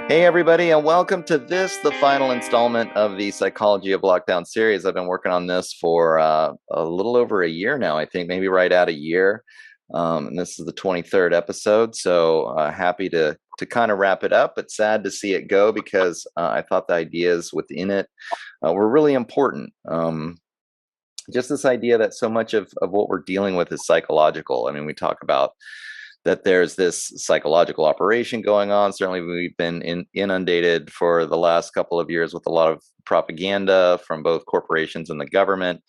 Hey, everybody, and welcome to the final installment of the Psychology of Lockdown series. I've been working on this for a little over a year now, I think, maybe right at a year. And this is the 23rd episode, so happy to kind of wrap it up, but sad to see it go because I thought the ideas within it were really important. Just this idea that so much of what we're dealing with is psychological. I mean, we talk about that there's this psychological operation going on. Certainly, we've been inundated for the last couple of years with a lot of propaganda from both corporations and the government.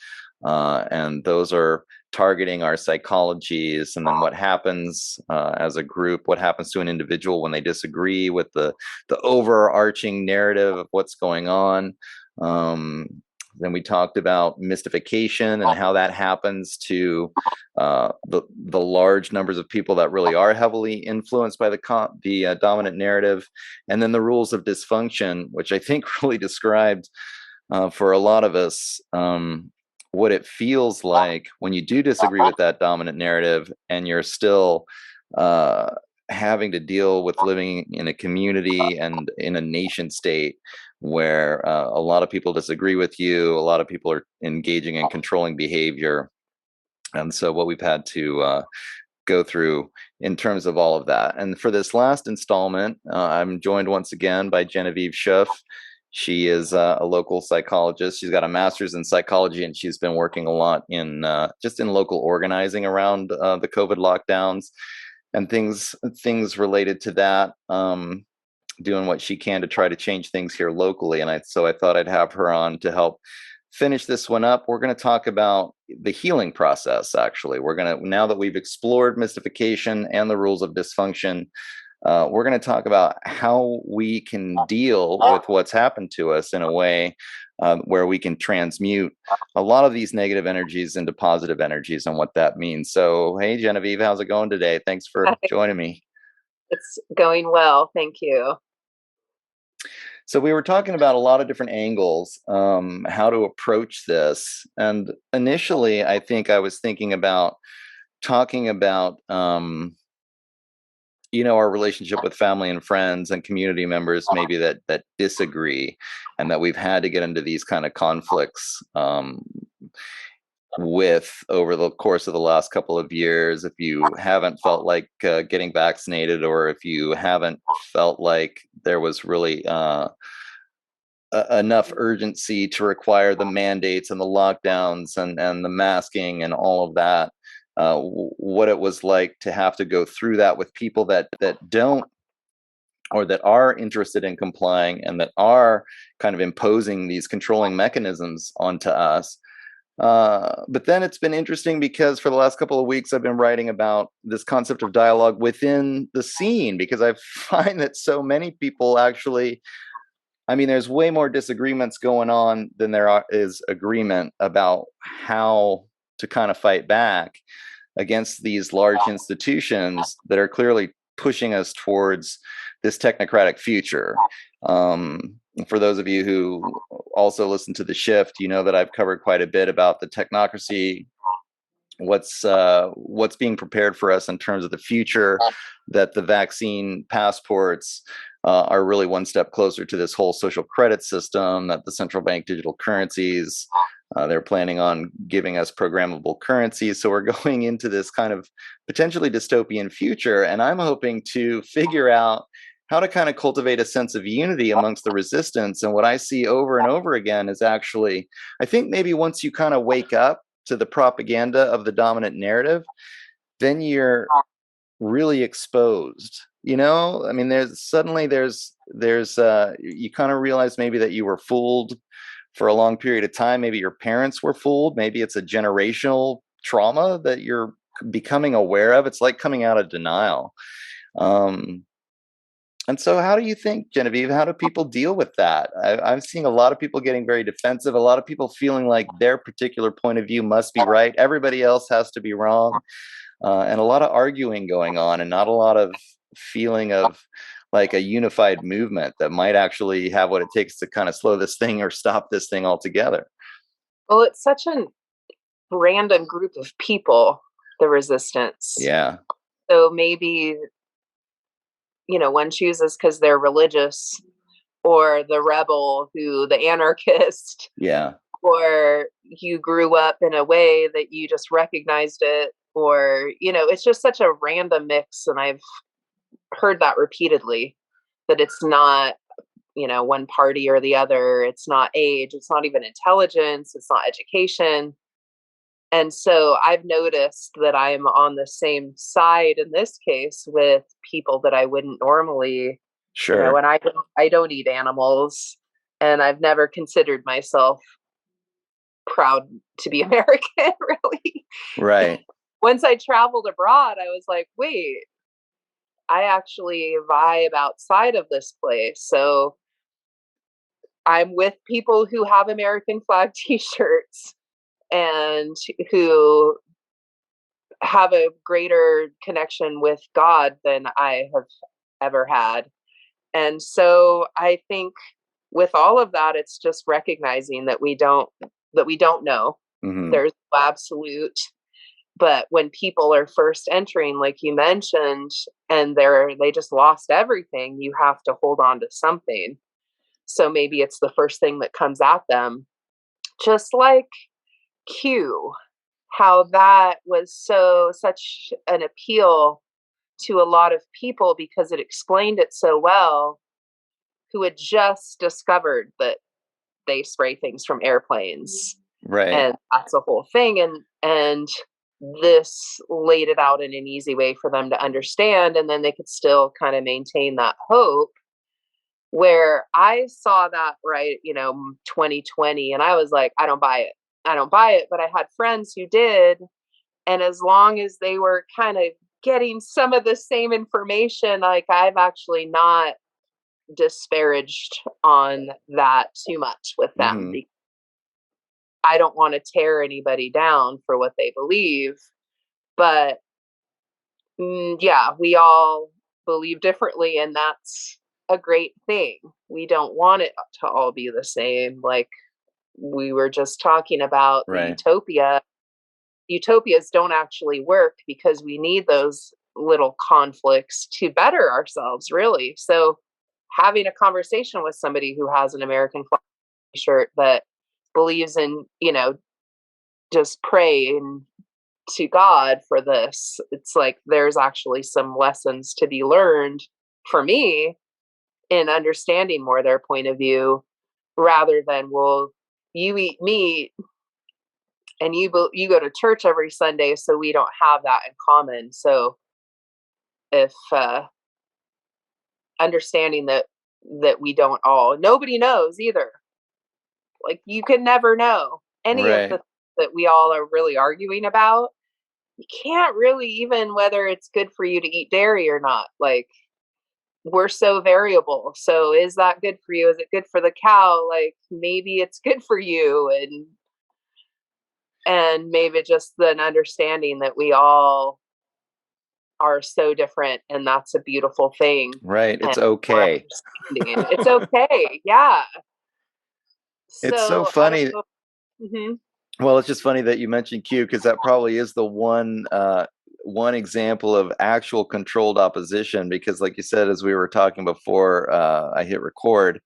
And those are targeting our psychologies. And then what happens as a group, what happens to an individual when they disagree with the overarching narrative of what's going on. Um, then we talked about mystification and how that happens to the large numbers of people that really are heavily influenced by the dominant narrative, and then the rules of dysfunction, which I think really described for a lot of us what it feels like when you do disagree with that dominant narrative and you're still having to deal with living in a community and in a nation state where a lot of people disagree with you, a lot of people are engaging in controlling behavior. And so, what we've had to go through in terms of all of that. And for this last installment, I'm joined once again by Genevieve Schuff. She is a local psychologist. She's got a master's in psychology, and she's been working a lot in just in local organizing around the COVID lockdowns and things related to that. Doing what she can to try to change things here locally. And so I thought I'd have her on to help finish this one up. We're going to talk about the healing process. Actually, we're going to, now that we've explored mystification and the rules of dysfunction, we're going to talk about how we can deal with what's happened to us in a way where we can transmute a lot of these negative energies into positive energies and what that means. So, hey, Genevieve, how's it going today? Thanks for joining me. It's going well, thank you. So we were talking about a lot of different angles, how to approach this. And initially, I think I was thinking about talking about, our relationship with family and friends and community members, maybe that disagree, and that we've had to get into these kind of conflicts with over the course of the last couple of years. If you haven't felt like getting vaccinated, or if you haven't felt like there was really enough urgency to require the mandates and the lockdowns and the masking and all of that. What it was like to have to go through that with people that don't, or that are interested in complying and that are kind of imposing these controlling mechanisms onto us. But then it's been interesting because for the last couple of weeks, I've been writing about this concept of dialogue within the scene, because I find that so many people actually, I mean, there's way more disagreements going on than is agreement about how to kind of fight back against these large institutions that are clearly pushing us towards this technocratic future. For those of you who also listen to The Shift, you know that I've covered quite a bit about the technocracy, what's being prepared for us in terms of the future, that the vaccine passports are really one step closer to this whole social credit system, that the central bank digital currencies, they're planning on giving us programmable currencies. So we're going into this kind of potentially dystopian future. And I'm hoping to figure out how to kind of cultivate a sense of unity amongst the resistance. And what I see over and over again is actually, I think maybe once you kind of wake up to the propaganda of the dominant narrative, then you're really exposed. I mean, there's you kind of realize maybe that you were fooled for a long period of time. Maybe your parents were fooled. Maybe it's a generational trauma that you're becoming aware of. It's like coming out of denial. And so, how do you think, Genevieve, how do people deal with that? I'm seeing a lot of people getting very defensive, a lot of people feeling like their particular point of view must be right, everybody else has to be wrong, and a lot of arguing going on, and not a lot of feeling of like a unified movement that might actually have what it takes to kind of slow this thing or stop this thing altogether. Well, it's such a random group of people, the resistance. Yeah. So maybe one chooses because they're religious, or the rebel the anarchist, Yeah. or you grew up in a way that you just recognized it, or, it's just such a random mix. And I've heard that repeatedly, that it's not, one party or the other. It's not age. It's not even intelligence. It's not education. And so I've noticed that I'm on the same side in this case with people that I wouldn't normally, Sure. and I don't eat animals, and I've never considered myself proud to be American, really. Right. Once I traveled abroad, I was like, wait, I actually vibe outside of this place. So I'm with people who have American flag t-shirts and who have a greater connection with God than I have ever had. And so I think with all of that, it's just recognizing that we don't know. Hmm. There's no absolute. But when people are first entering, like you mentioned, and they just lost everything, you have to hold on to something. So maybe it's the first thing that comes at them. Just like Q, how that was such an appeal to a lot of people because it explained it so well, who had just discovered that they spray things from airplanes, Right. and that's a whole thing. And this laid it out in an easy way for them to understand, and then they could still kind of maintain that hope. Where I saw that, right, 2020, and I was like, I don't buy it. I don't buy it. But I had friends who did. And as long as they were kind of getting some of the same information, like, I've actually not disparaged on that too much with them. Hmm. I don't want to tear anybody down for what they believe, but yeah, we all believe differently, and that's a great thing. We don't want it to all be the same. Like we were just talking about the Right. utopias don't actually work because we need those little conflicts to better ourselves, really. So having a conversation with somebody who has an American flag shirt that believes in, just praying to God for this, it's like there's actually some lessons to be learned for me in understanding more their point of view, rather than, well, you eat meat and you go to church every Sunday, so we don't have that in common. So if understanding that we don't all, nobody knows either. Like you can never know any of Right. the that we all are really arguing about. You can't really, even whether it's good for you to eat dairy or not. Like we're so variable. So is that good for you? Is it good for the cow? Like maybe it's good for you, and maybe just an understanding that we all are so different, and that's a beautiful thing. Right. And It's more okay. understanding. It's okay. Yeah. It's so So I don't funny. know. Hmm. Well, it's just funny that you mentioned Q because that probably is the one example of actual controlled opposition. Because, like you said, as we were talking before I hit record,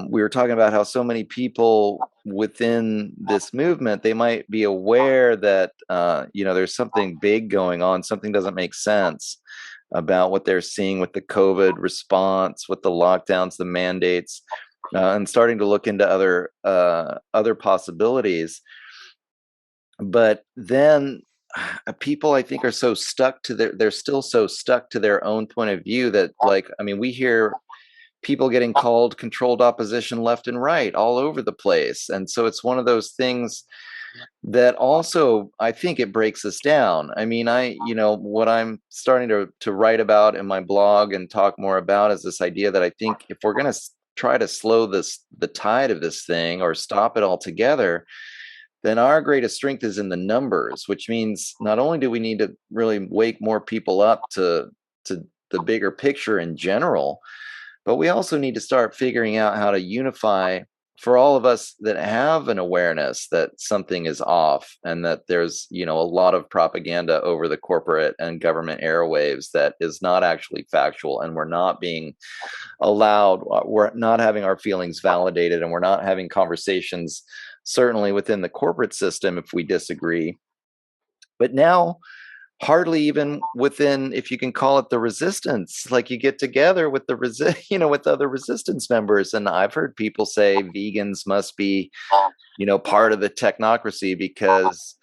we were talking about how so many people within this movement, they might be aware that there's something big going on, something doesn't make sense about what they're seeing with the COVID response, with the lockdowns, the mandates, and starting to look into other possibilities. But then people, I think, are so stuck to they're still so stuck to their own point of view that, like, I mean, we hear people getting called controlled opposition left and right all over the place. And so it's one of those things that also, I think, it breaks us down. I mean, what I'm starting to write about in my blog and talk more about is this idea that I think if we're going to try to slow the tide of this thing or stop it altogether, then our greatest strength is in the numbers, which means not only do we need to really wake more people up to the bigger picture in general, but we also need to start figuring out how to unify for all of us that have an awareness that something is off and that there's, you know, a lot of propaganda over the corporate and government airwaves that is not actually factual, and we're not being allowed, we're not having our feelings validated, and we're not having conversations, certainly within the corporate system, if we disagree. But now, hardly even within, if you can call it the resistance, like you get together with the you know, with other resistance members, and I've heard people say vegans must be, you know, part of the technocracy because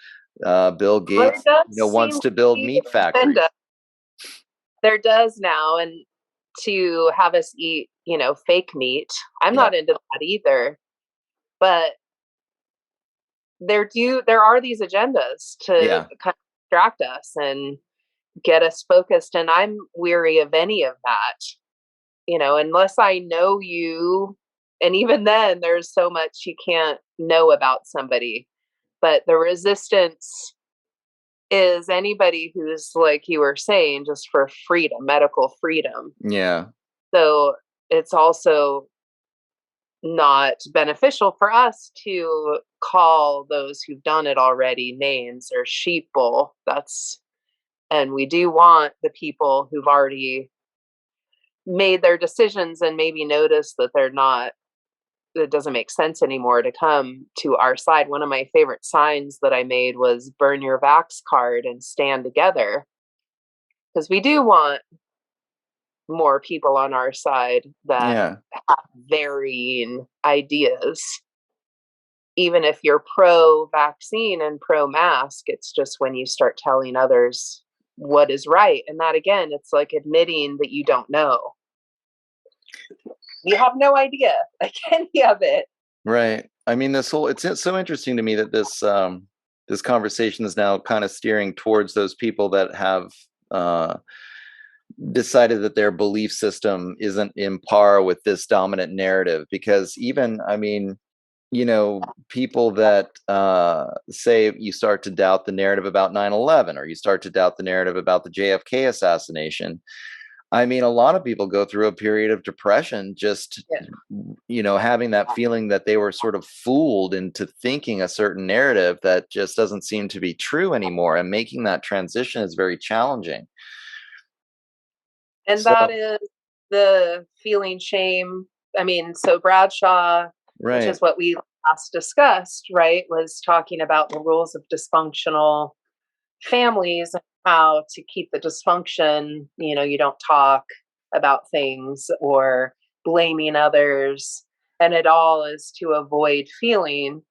Bill There Gates, does you know, wants seem to to build be meat an agenda. factories. There does now, and to have us eat, fake meat. I'm Yeah, not into that either. But there are these agendas to yeah, kind of distract us and get us focused, and I'm weary of any of that. Unless I know you, and even then there's so much you can't know about somebody. But the resistance is anybody who's, like you were saying, just for freedom, medical freedom. yeah, So it's also not beneficial for us to call those who've done it already names or sheeple. And we do want the people who've already made their decisions and maybe notice that it doesn't make sense anymore, to come to our side. One of my favorite signs that I made was burn your Vax card and stand together, because we do want more people on our side that yeah. have varying ideas. Even if you're pro vaccine and pro mask, it's just when you start telling others what is right. And that, again, it's like admitting that you don't know. You have no idea, like, any of it. Right. I mean, this whole, it's so interesting to me that this conversation is now kind of steering towards those people that have uh decided that their belief system isn't in par with this dominant narrative. Because even, I mean, you know, people that say, you start to doubt the narrative about 9/11, or you start to doubt the narrative about the JFK assassination. I mean, a lot of people go through a period of depression, just, Yeah. you know, having that feeling that they were sort of fooled into thinking a certain narrative that just doesn't seem to be true anymore. And making that transition is very challenging. And that So, is the feeling shame. I mean, so Bradshaw, which right. is what we last discussed, right, was talking about the rules of dysfunctional families and how to keep the dysfunction. You don't talk about things or blaming others. And it all is to avoid feeling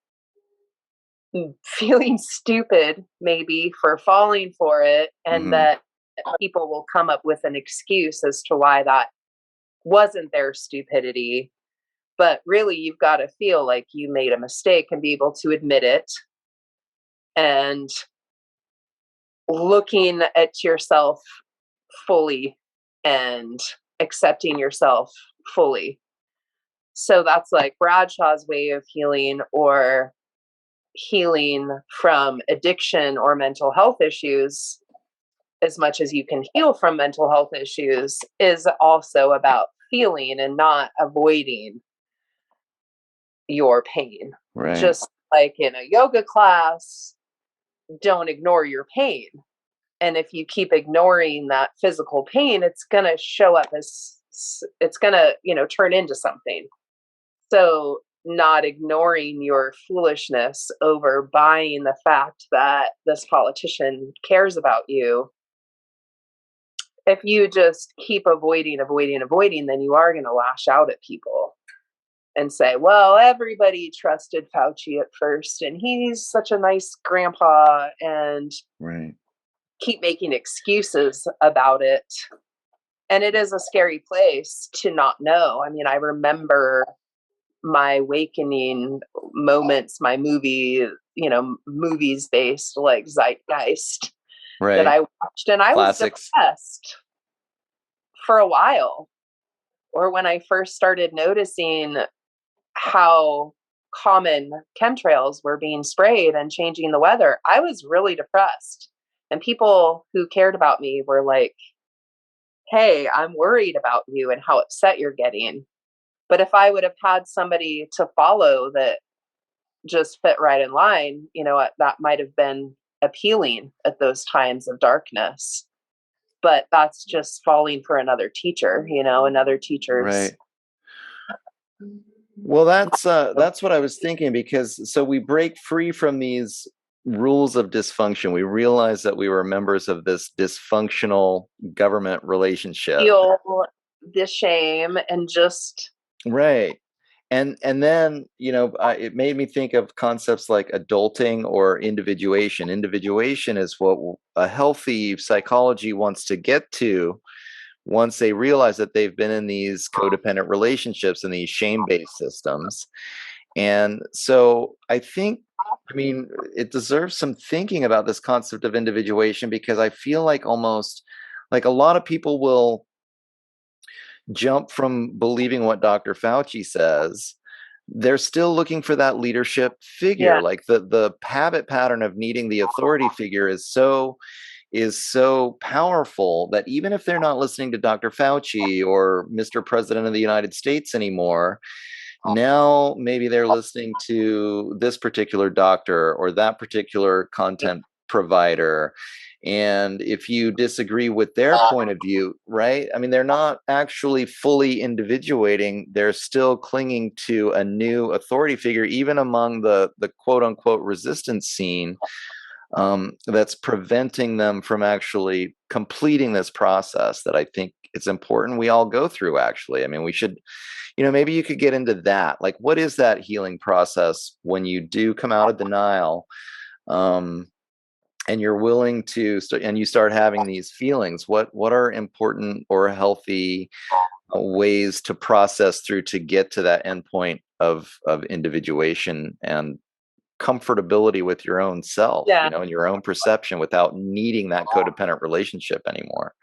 stupid, maybe, for falling for it, and Hmm. that people will come up with an excuse as to why that wasn't their stupidity. But really, you've got to feel like you made a mistake and be able to admit it, and looking at yourself fully and accepting yourself fully. So that's like Bradshaw's way of healing, or healing from addiction or mental health issues. As much as you can heal from mental health issues, is also about feeling and not avoiding your pain. Right. Just like in a yoga class, don't ignore your pain. And if you keep ignoring that physical pain, it's going to show up as, it's going to, turn into something. So, not ignoring your foolishness over buying the fact that this politician cares about you. If you just keep avoiding, then you are going to lash out at people and say, well, everybody trusted Fauci at first, and he's such a nice grandpa, and Right. keep making excuses about it. And it is a scary place to not know. I mean, I remember my awakening moments, my movies based, like Zeitgeist, that Right. I watched, and I was Classics. depressed for a while. Or when I first started noticing how common chemtrails were being sprayed and changing the weather, I was really depressed. And people who cared about me were like, hey, I'm worried about you and how upset you're getting. But if I would have had somebody to follow that just fit right in line, that might have been appealing at those times of darkness. But that's just falling for another teacher, another teacher's. Right. Well, that's what I was thinking, because so we break free from these rules of dysfunction. We realize that we were members of this dysfunctional government relationship. Feel the shame and just Right. And then, it made me think of concepts like adulting or individuation. Individuation is what a healthy psychology wants to get to once they realize that they've been in these codependent relationships and these shame-based systems. And so I mean, it deserves some thinking about this concept of individuation, because I feel like almost like a lot of people will jump from believing what Dr. Fauci says. They're still looking for that leadership figure. yeah, Like the habit pattern of needing the authority figure is so powerful that even if they're not listening to Dr. Fauci or Mr. President of the United States anymore, now maybe they're listening to this particular doctor or that particular content provider. And if you disagree with their point of view, right? I mean, they're not actually fully individuating. They're still clinging to a new authority figure, even among the quote unquote resistance scene, that's preventing them from actually completing this process that I think it's important we all go through, actually. I mean, we should, maybe you could get into that. Like, what is that healing process when you do come out of denial, and you're willing to, and you start having these feelings? What are important or healthy ways to process through to get to that endpoint of individuation and comfortability with your own self, yeah, and your own perception without needing that codependent relationship anymore?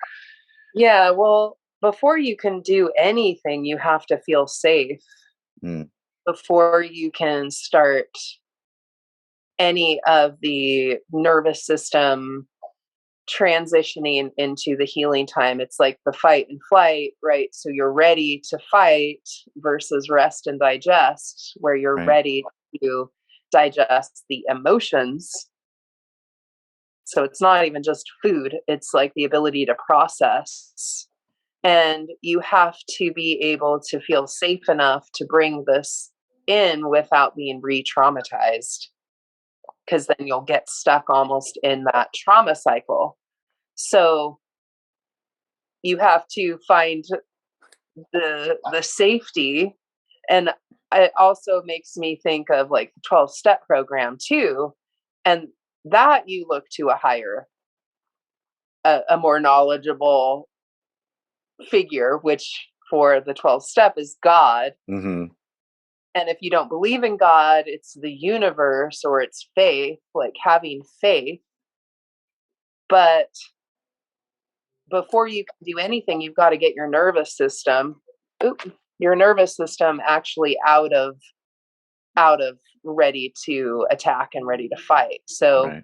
yeah. Well, before you can do anything, you have to feel safe Mm, before you can start any of the nervous system transitioning into the healing time. It's like the fight and flight, right? So you're ready to fight versus rest and digest, where you're right. ready to digest the emotions. So it's not even just food, it's like the ability to process. And you have to be able to feel safe enough to bring this in without being re traumatized, because then you'll get stuck almost in that trauma cycle. So you have to find the safety. And it also makes me think of like the 12-step program too. And that you look to a higher, a more knowledgeable figure, which for the 12 step is God. Hmm. And if you don't believe in God, it's the universe or it's faith, like having faith. But before you can do anything, you've got to get your nervous system, your nervous system actually out of ready to attack and ready to fight. So Right.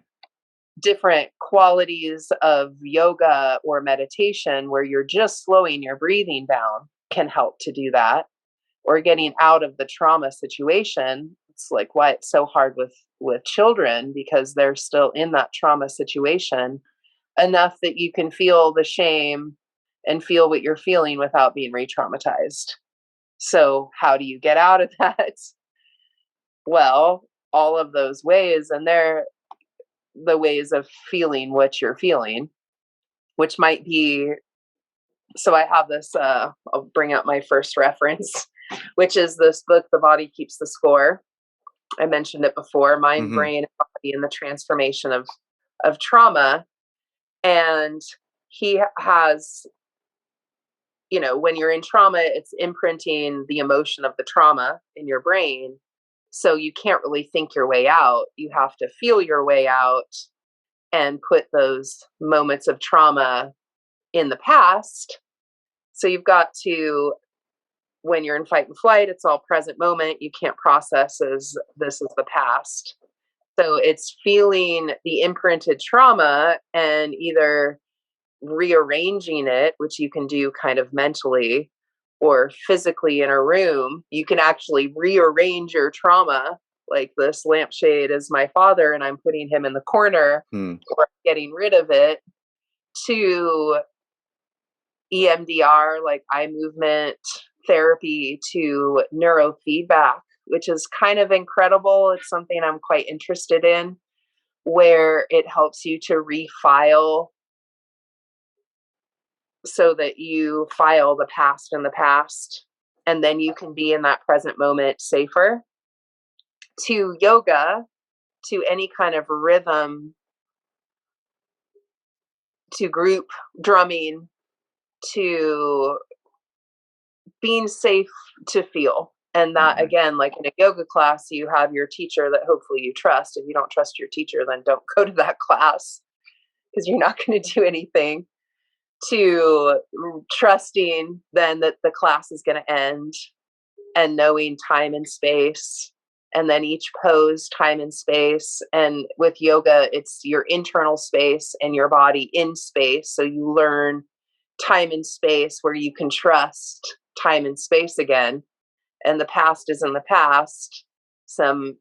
different qualities of yoga or meditation where you're just slowing your breathing down can help to do that, or getting out of the trauma situation. It's like why it's so hard with children, because they're still in that trauma situation enough that you can feel the shame and feel what you're feeling without being re-traumatized. So how do you get out of that? Well, all of those ways, and they're the ways of feeling what you're feeling, which might be, so I have this, I'll bring out my first reference, which is this book, The Body Keeps the Score. I mentioned it before, Mind, Hmm. Brain, and Body and the Transformation of Trauma. And he has, when you're in trauma, it's imprinting the emotion of the trauma in your brain. So you can't really think your way out. You have to feel your way out and put those moments of trauma in the past. So you've got to, when you're in fight and flight, it's all present moment. You can't process as this is the past. So it's feeling the imprinted trauma and either rearranging it, which you can do kind of mentally, or physically in a room, you can actually rearrange your trauma. Like, this lampshade is my father and I'm putting him in the corner or getting rid of it, to EMDR, like eye movement therapy, to neurofeedback, which is kind of incredible. It's something I'm quite interested in, where it helps you to refile so that you file the past in the past, and then you can be in that present moment safer, to yoga, to any kind of rhythm, to group drumming, to being safe to feel. And that, again, like in a yoga class, you have your teacher that hopefully you trust. If you don't trust your teacher, then don't go to that class, because you're not going to do anything. To trusting then that the class is going to end, and knowing time and space, and then each pose, time and space. And with yoga, it's your internal space and your body in space. So you learn time and space where you can trust time and space again. And the past is in the past. Some,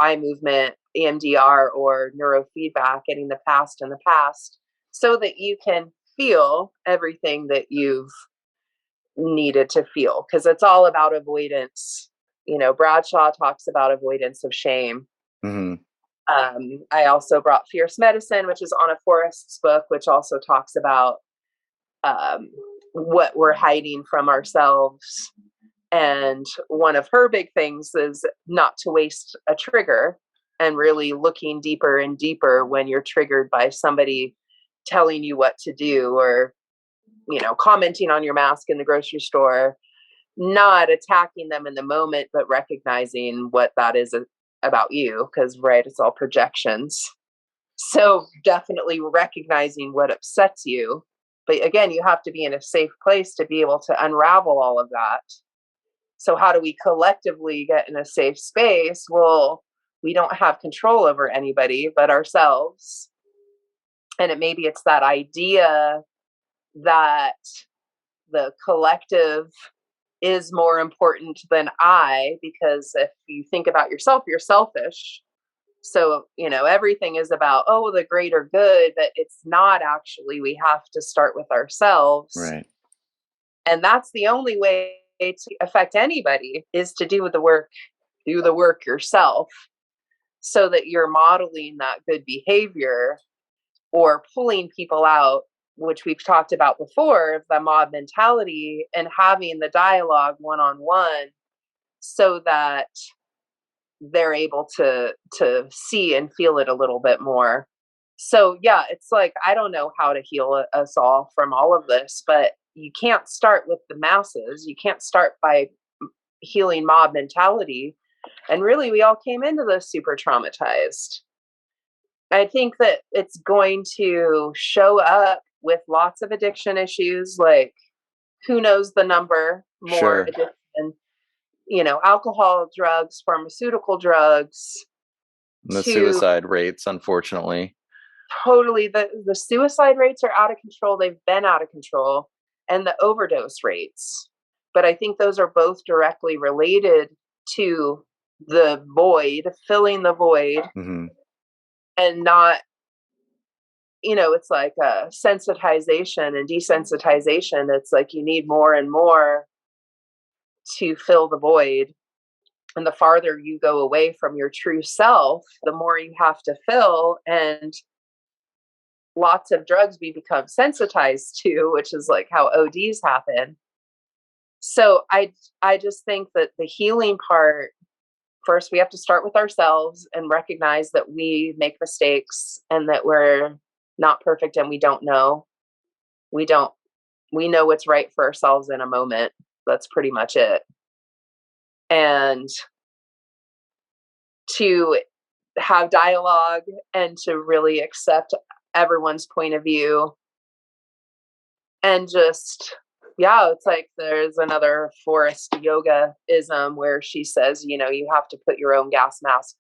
eye movement, EMDR, or neurofeedback, getting the past in the past, so that you can feel everything that you've needed to feel. Because it's all about avoidance. Bradshaw talks about avoidance of shame. I also brought Fierce Medicine, which is Anna Forrest's book, which also talks about what we're hiding from ourselves. And one of her big things is not to waste a trigger, and really looking deeper and deeper when you're triggered by somebody telling you what to do, or, commenting on your mask in the grocery store, not attacking them in the moment, but recognizing what that is about you. Because, right, it's all projections. So definitely recognizing what upsets you. But again, you have to be in a safe place to be able to unravel all of that. So how do we collectively get in a safe space? Well, we don't have control over anybody but ourselves. And maybe it's that idea that the collective is more important than I, because if you think about yourself, you're selfish. So, everything is about, the greater good, but it's not actually. We have to start with ourselves. Right. And that's the only way to affect anybody, is to do the work yourself, so that you're modeling that good behavior, or pulling people out, which we've talked about before, of the mob mentality, and having the dialogue one-on-one, so that they're able to see and feel it a little bit more. So yeah, it's like, I don't know how to heal us all from all of this, but you can't start with the masses. You can't start by healing mob mentality. And really, we all came into this super traumatized. I think that it's going to show up with lots of addiction issues, like, who knows the number, more Sure. addiction, alcohol, drugs, pharmaceutical drugs, And the to suicide rates, unfortunately. totally, the suicide rates are out of control. They've been out of control, and the overdose rates. But I think those are both directly related to the void, filling the void, and not, it's like a sensitization and desensitization. It's like you need more and more to fill the void. And the farther you go away from your true self, the more you have to fill. And lots of drugs we become sensitized to, which is like how ODs happen. So I just think that the healing part, first we have to start with ourselves and recognize that we make mistakes, and that we're not perfect, and we don't know. We know what's right for ourselves in a moment. That's pretty much it. And to have dialogue, and to really accept everyone's point of view, and just, it's like there's another Forrest yoga-ism where she says, you have to put your own gas mask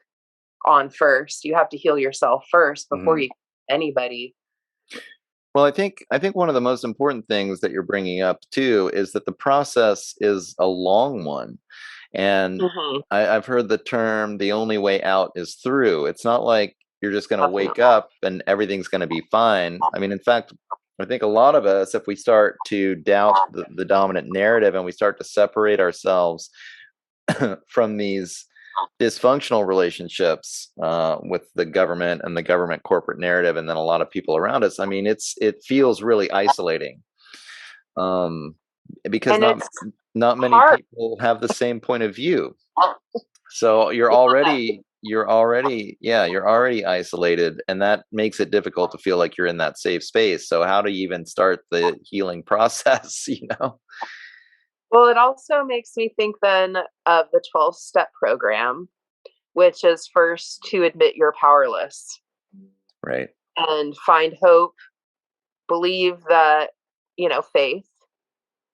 on first. You have to heal yourself first before you anybody. Well, I think one of the most important things that you're bringing up too is that the process is a long one. And Hmm. I've heard the term "the only way out is through." It's not like you're just going to wake Definitely. up and everything's going to be fine. I mean, in fact, I think a lot of us, if we start to doubt the dominant narrative and we start to separate ourselves from these dysfunctional relationships with the government and the government corporate narrative, and then a lot of people around us, I mean, it feels really isolating, um, because And not it's not many hard. people have the same point of view. So you're already isolated, and that makes it difficult to feel like you're in that safe space. So how do you even start the healing process? Well, it also makes me think then of the 12-step program, which is first to admit you're powerless Right. and find hope, believe that, faith.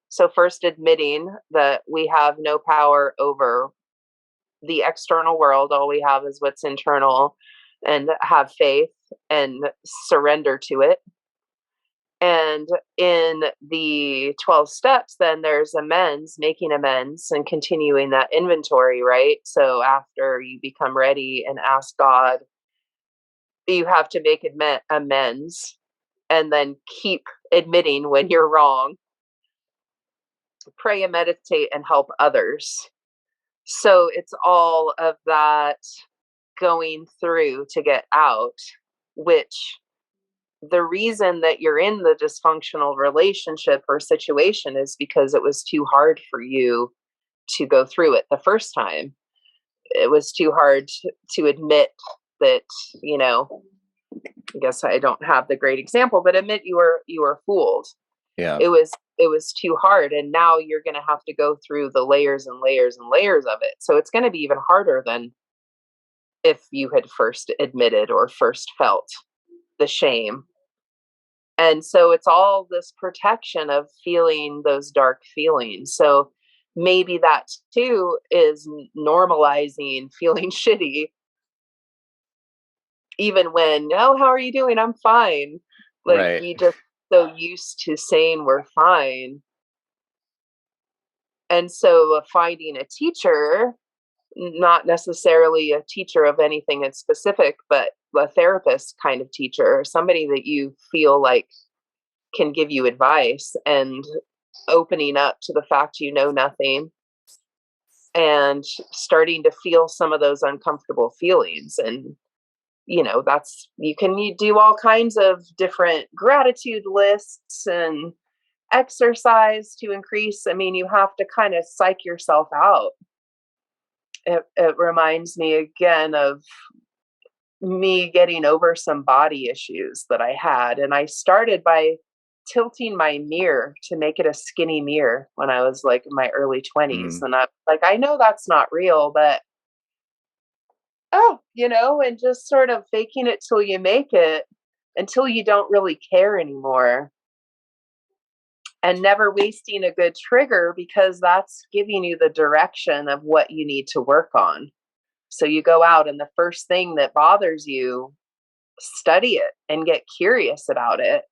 So, first admitting that we have no power over the external world, all we have is what's internal, and have faith and surrender to it. And in the 12 steps, then there's amends, making amends and continuing that inventory, right? So after you become ready and ask God, you have to make amends and then keep admitting when you're wrong, pray and meditate and help others. So it's all of that going through to get out, which the reason that you're in the dysfunctional relationship or situation is because it was too hard for you to go through it the first time. It was too hard to admit that, you know, I guess I don't have the great example, but admit you were fooled. Yeah. It was too hard, and now you're going to have to go through the layers and layers and layers of it. So it's going to be even harder than if you had first admitted or first felt the shame. And so it's all this protection of feeling those dark feelings. So maybe that too is normalizing feeling shitty, even when, oh, how are you doing? I'm fine. Like Right. we just so used to saying we're fine. And so finding a teacher, not necessarily a teacher of anything in specific, but a therapist kind of teacher, or somebody that you feel like can give you advice, and opening up to the fact you know nothing and starting to feel some of those uncomfortable feelings. And that's, you do all kinds of different gratitude lists and exercise to increase. I mean, you have to kind of psych yourself out. It reminds me again of me getting over some body issues that I had, and I started by tilting my mirror to make it a skinny mirror when I was like in my early 20s. Mm. And I like, I know that's not real, but and just sort of faking it till you make it, until you don't really care anymore, and never wasting a good trigger, because that's giving you the direction of what you need to work on. So you go out, and the first thing that bothers you, study it and get curious about it.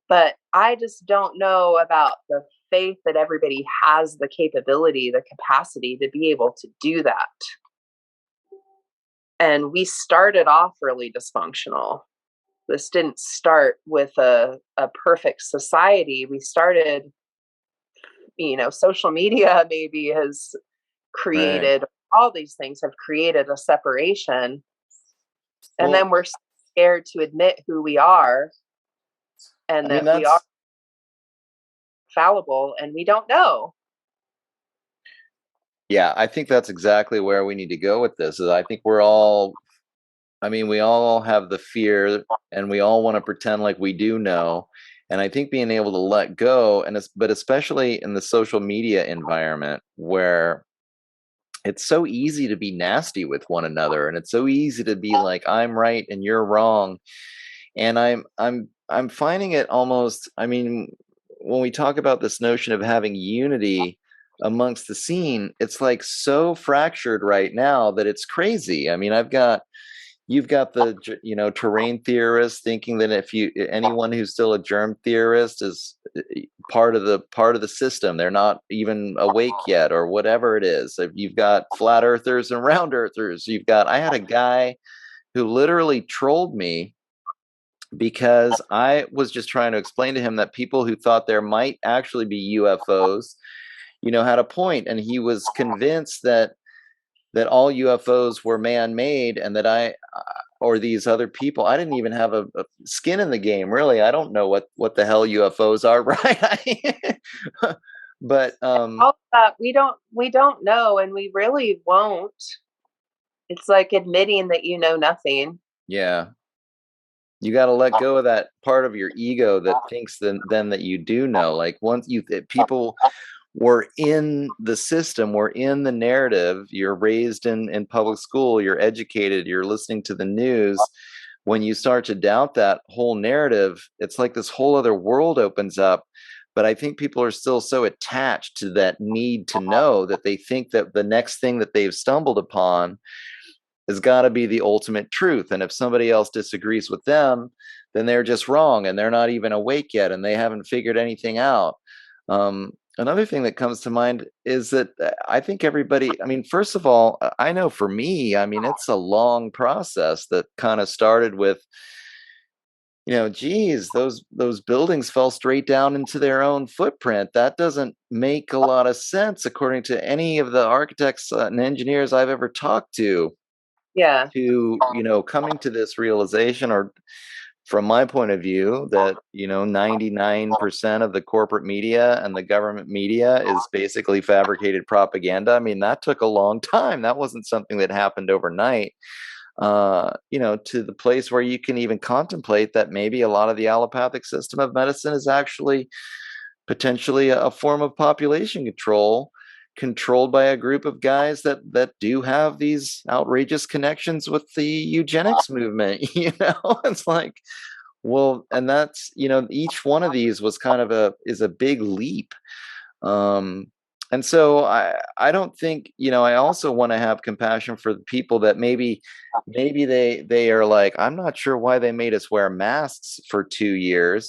But I just don't know about the faith that everybody has the capability, the capacity to be able to do that. And we started off really dysfunctional. This didn't start with a perfect society. We started, social media maybe has Right. created, all these things have created a separation. And then Well, we're scared to admit who we are, and I mean, that we are that's fallible, and we don't know. yeah, I think that's exactly where we need to go with this. Is I think we're all, I mean, we all have the fear and we all want to pretend like we do know. And I think being able to let go, but especially in the social media environment where it's so easy to be nasty with one another, and it's so easy to be like, I'm right and you're wrong. And I'm finding it almost, I mean, when we talk about this notion of having unity amongst the scene, it's like so fractured right now that it's crazy. I mean, I've got, you've got the terrain theorists thinking that if you anyone who's still a germ theorist is part of the system, they're not even awake yet, or whatever it is. If you've got flat earthers and round earthers, I had a guy who literally trolled me because I was just trying to explain to him that people who thought there might actually be UFOs, had a point, and he was convinced that all UFOs were man-made, and that I or these other people, I didn't even have a skin in the game, really. I don't know what the hell UFOs are, right? But all that we don't know, and we really won't. It's like admitting that you know nothing. yeah, you got to let go of that part of your ego that thinks then that you do know. Like, once people were in the system, we're in the narrative, you're raised in public school, you're educated, you're listening to the news. When you start to doubt that whole narrative, it's like this whole other world opens up. But I think people are still so attached to that need to know, that they think that the next thing that they've stumbled upon has got to be the ultimate truth. And if somebody else disagrees with them, then they're just wrong, and they're not even awake yet, and they haven't figured anything out. Another thing that comes to mind is that I think everybody, I mean, first of all, I know for me, I mean, it's a long process that kind of started with, geez, those buildings fell straight down into their own footprint. That doesn't make a lot of sense according to any of the architects and engineers I've ever talked to. Yeah. Coming to this realization, or from my point of view, that 99% of the corporate media and the government media is basically fabricated propaganda. I mean, that took a long time. That wasn't something that happened overnight. To the place where you can even contemplate that maybe a lot of the allopathic system of medicine is actually potentially a form of population control, controlled by a group of guys that do have these outrageous connections with the eugenics movement. It's like, well, and that's, each one of these was kind of is a big leap. And so I don't think, I also want to have compassion for the people that maybe they are like, I'm not sure why they made us wear masks for 2 years.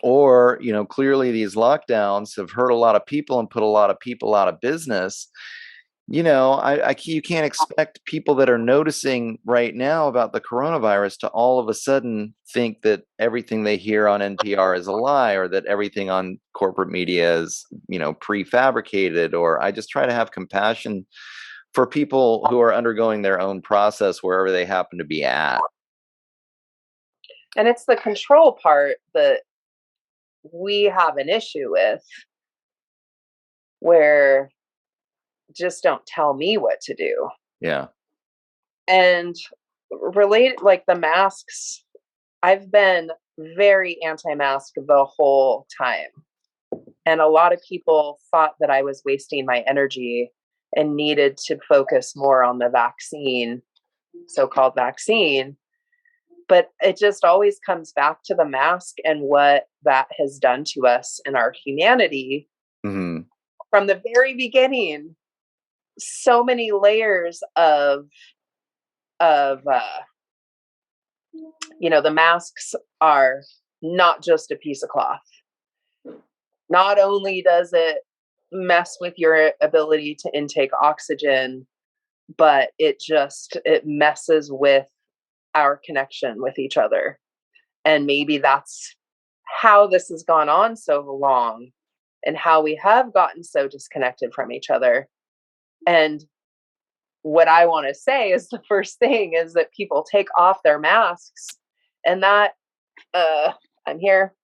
Or, clearly these lockdowns have hurt a lot of people and put a lot of people out of business. You can't expect people that are noticing right now about the coronavirus to all of a sudden think that everything they hear on NPR is a lie, or that everything on corporate media is, prefabricated. Or I just try to have compassion for people who are undergoing their own process wherever they happen to be at. And it's the control part that we have an issue with, where just don't tell me what to do. Yeah. And related, like the masks, I've been very anti-mask the whole time. And a lot of people thought that I was wasting my energy and needed to focus more on the vaccine, so-called vaccine. But it just always comes back to the mask and what that has done to us and our humanity. Mm-hmm. From the very beginning, so many layers of the masks are not just a piece of cloth. Not only does it mess with your ability to intake oxygen, but it messes with our connection with each other. And maybe that's how this has gone on so long, and how we have gotten so disconnected from each other. And what I want to say is, the first thing is that people take off their masks, and that I'm here.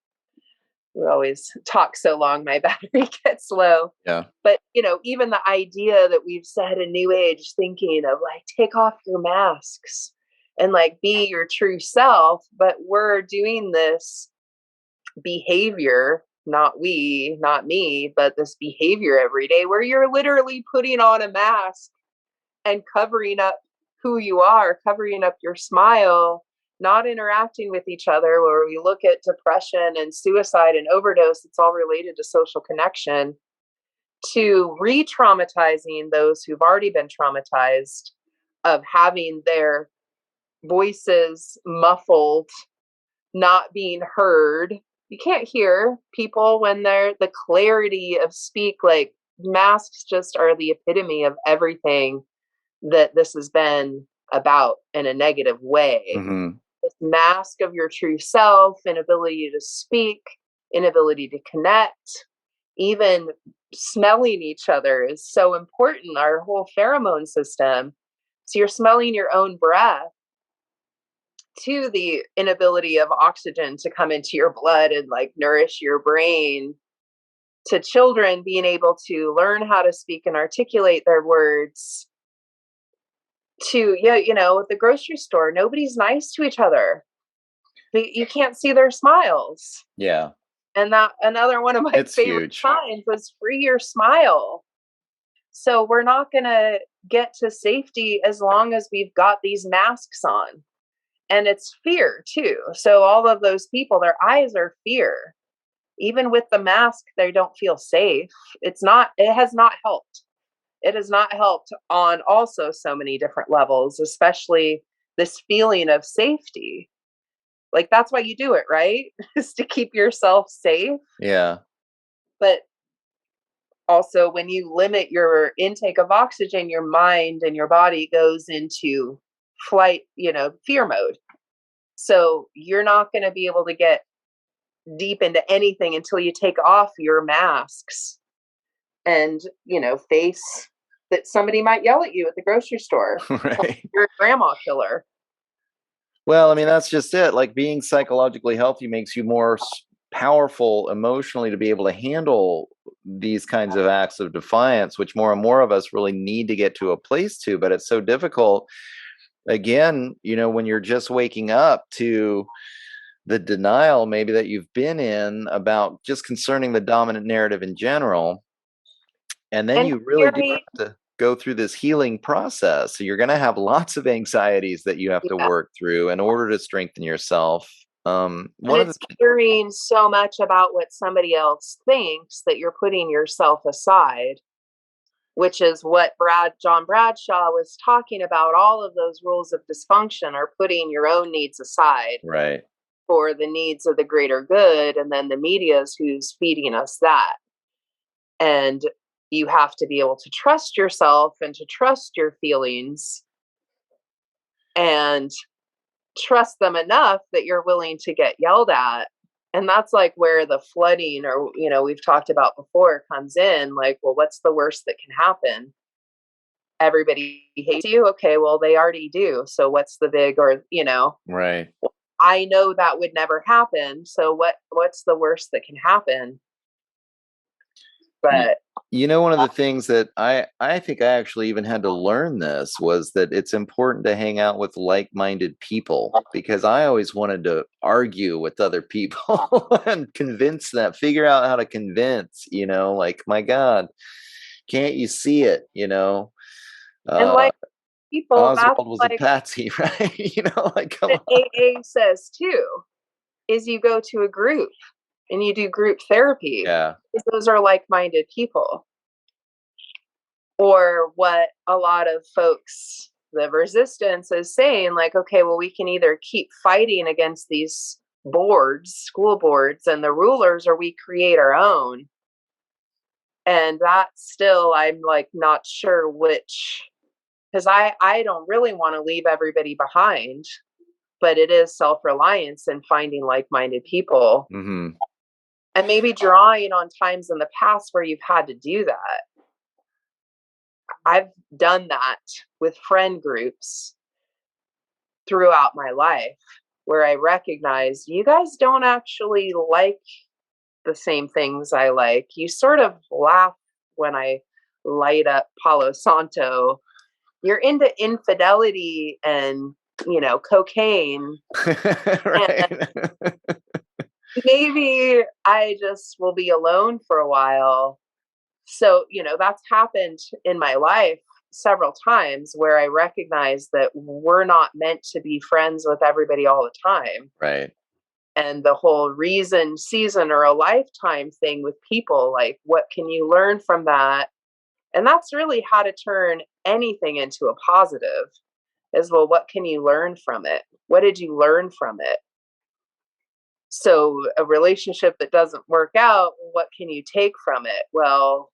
We always talk so long, my battery gets low. Yeah. But even the idea that we've said in New Age thinking of like, take off your masks and like be your true self, but we're doing this behavior, not me, but this behavior every day where you're literally putting on a mask and covering up who you are, covering up your smile, not interacting with each other. Where we look at depression and suicide and overdose, it's all related to social connection, to re-traumatizing those who've already been traumatized, of having their voices muffled, not being heard. You can't hear people when they're the clarity of speak. Like, masks just are the epitome of everything that this has been about in a negative way. Hmm. This mask of your true self, inability to speak, inability to connect, even smelling each other is so important. Our whole pheromone system. So you're smelling your own breath, to the inability of oxygen to come into your blood and like nourish your brain, to children being able to learn how to speak and articulate their words, to, yeah, at the grocery store, nobody's nice to each other. You can't see their smiles. Yeah, And that another one of my it's favorite huge. signs was free your smile. So we're not going to get to safety as long as we've got these masks on. And it's fear too. So all of those people, their eyes are fear. Even with the mask, they don't feel safe. It has not helped. It has not helped on also so many different levels, especially this feeling of safety. Like, that's why you do it, right? Is to keep yourself safe. Yeah. But also, when you limit your intake of oxygen, your mind and your body goes into flight, fear mode. So you're not going to be able to get deep into anything until you take off your masks and, face that somebody might yell at you at the grocery store. Right. You're a grandma killer. Well, I mean, that's just it. Like, being psychologically healthy makes you more powerful emotionally to be able to handle these kinds of acts of defiance, which more and more of us really need to get to a place to, but it's so difficult. Again, when you're just waking up to the denial maybe that you've been in about just concerning the dominant narrative in general, and then And you really do hearing, have to go through this healing process. So you're going to have lots of anxieties that you have to yeah, work through in order to strengthen yourself. and One of the it's hearing so much about what somebody else thinks that you're putting yourself aside, which is what John Bradshaw was talking about. All of those rules of dysfunction are putting your own needs aside right. for the needs of the greater good, and then the media is who's feeding us that. And you have to be able to trust yourself and to trust your feelings and trust them enough that you're willing to get yelled at. And that's like where the flooding, or we've talked about before, comes in. Like, well, what's the worst that can happen? Everybody hates you. Okay, well, they already do. So what's the big, or Right. I know that would never happen. So what's the worst that can happen? Y- But One of the things that I think I actually even had to learn this was that it's important to hang out with like-minded people, because I always wanted to argue with other people and convince them, figure out how to convince, like, my God, can't you see it? and Uh, like people, that's Oswald was a like patsy, right? Like, come the on. AA says too, is you go to a group and you do group therapy, Yeah. because those are like-minded people. Or what a lot of folks, the resistance is saying, like, okay, well, we can either keep fighting against these boards, school boards, and the rulers, or we create our own. And that's still, I'm like not sure which, because I don't really want to leave everybody behind, but it is self-reliance and finding like-minded people, Hmm. and maybe drawing on times in the past where you've had to do that. I've done that with friend groups throughout my life, where I recognize you guys don't actually like the same things I like. You sort of laugh when I light up Palo Santo. You're into infidelity and, cocaine. And Right. maybe I just will be alone for a while. So, that's happened in my life several times, where I recognize that we're not meant to be friends with everybody all the time. Right. And the whole reason, season, or a lifetime thing with people, like, what can you learn from that? And that's really how to turn anything into a positive. is, well, what can you learn from it? What did you learn from it? So a relationship that doesn't work out, what can you take from it? Well,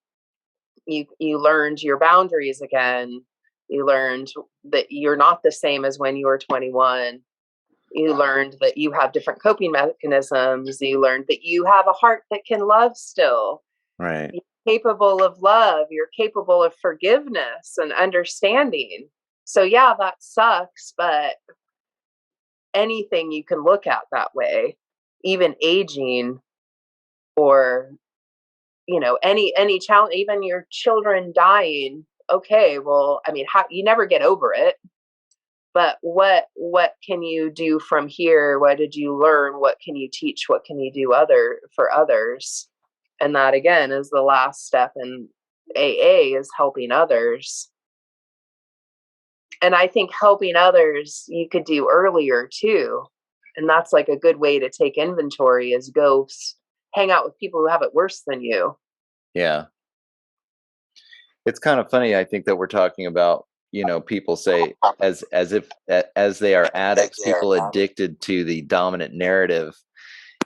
you learned your boundaries again. You learned that you're not the same as when you were 21. You learned that you have different coping mechanisms. You learned that you have a heart that can love still. Right. You're capable of love. You're capable of forgiveness and understanding. So yeah, that sucks, but anything you can look at that way, even aging, or any challenge, even your children dying. Okay, well, I mean, how, you never get over it, but what can you do from here? What did you learn? What can you teach? What can you do for others? And that again is the last step in AA, is helping others. And I think helping others you could do earlier too. And that's like a good way to take inventory, is go hang out with people who have it worse than you. Yeah. It's kind of funny, I think, that we're talking about, people say, as if as they are addicts, people addicted to the dominant narrative,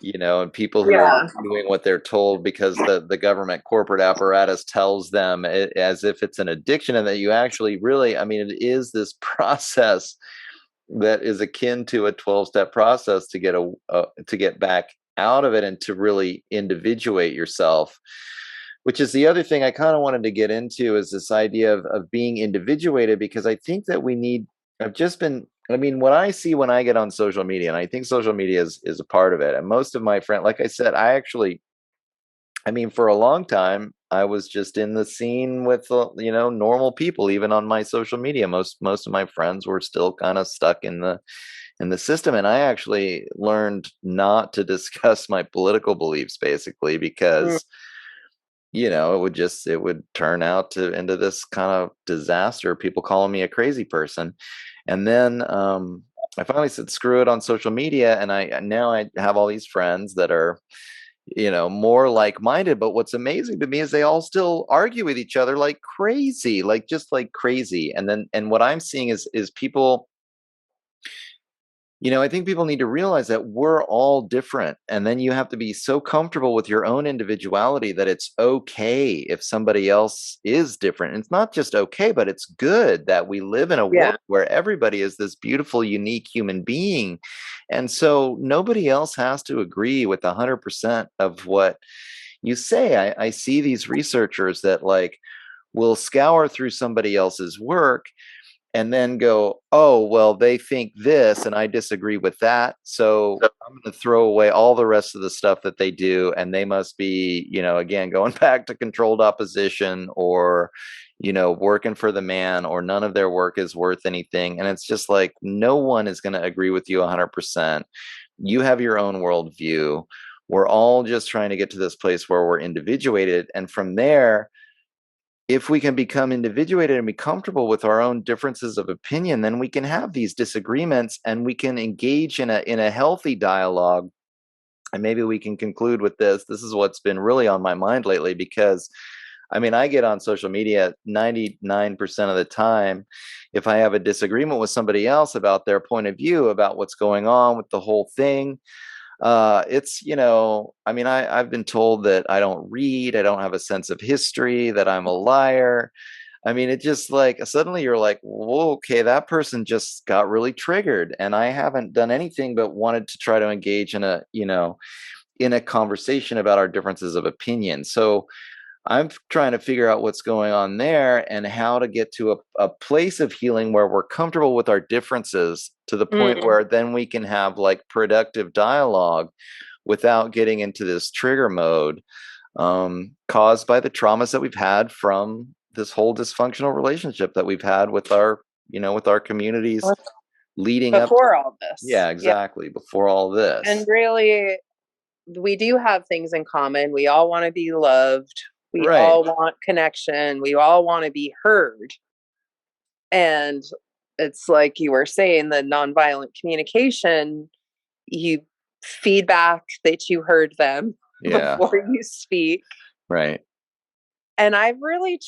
and people who are Yeah. doing what they're told because the government corporate apparatus tells them, as if it's an addiction, and that you actually really, I mean, it is this process that is akin to a 12-step process to get back out of it and to really individuate yourself, which is the other thing I kind of wanted to get into, is this idea of being individuated, because I think that I've just been, I mean, what I see when I get on social media, and I think social media is a part of it. And most of my friends, like I said, I mean, for a long time, I was just in the scene with, normal people, even on my social media. Most of my friends were still kind of stuck in the system. And I actually learned not to discuss my political beliefs, basically, Mm. because it would turn out into this kind of disaster, people calling me a crazy person. And then I finally said screw it on social media, and I have all these friends that are more like-minded. But what's amazing to me is they all still argue with each other like crazy, like just like crazy. And what I'm seeing is people, I think people need to realize that we're all different. And then you have to be so comfortable with your own individuality that it's okay if somebody else is different. And it's not just okay, but it's good that we live in a Yeah. world where everybody is this beautiful, unique human being. And so nobody else has to agree with 100% of what you say. I see these researchers that will scour through somebody else's work and then go, oh, well, they think this and I disagree with that, so I'm going to throw away all the rest of the stuff that they do, and they must be, again, going back to controlled opposition, or working for the man, or none of their work is worth anything. And it's just like, no one is going to agree with you 100%. You have your own worldview. We're all just trying to get to this place where we're individuated, and from there, if we can become individuated and be comfortable with our own differences of opinion, then we can have these disagreements and we can engage in a healthy dialogue. And maybe we can conclude with this. This is what's been really on my mind lately, because I mean, I get on social media 99% of the time. If I have a disagreement with somebody else about their point of view about what's going on with the whole thing, it's, I mean, I've been told that I don't read, I don't have a sense of history, that I'm a liar. I mean, it just, like, suddenly you're like, whoa, okay, that person just got really triggered, and I haven't done anything but wanted to try to engage in a conversation about our differences of opinion. So I'm trying to figure out what's going on there, and how to get to a place of healing where we're comfortable with our differences, to the point Mm. where then we can have productive dialogue without getting into this trigger mode, caused by the traumas that we've had from this whole dysfunctional relationship that we've had with our communities leading up. Before all this. Yeah, Yeah. exactly. Before all And this. really, we do have things in common. We all want to be loved. We Right. all want connection. We all want to be heard. And it's like you were saying, the nonviolent communication, you feedback that you heard them Yeah. before you speak. Right. And I've really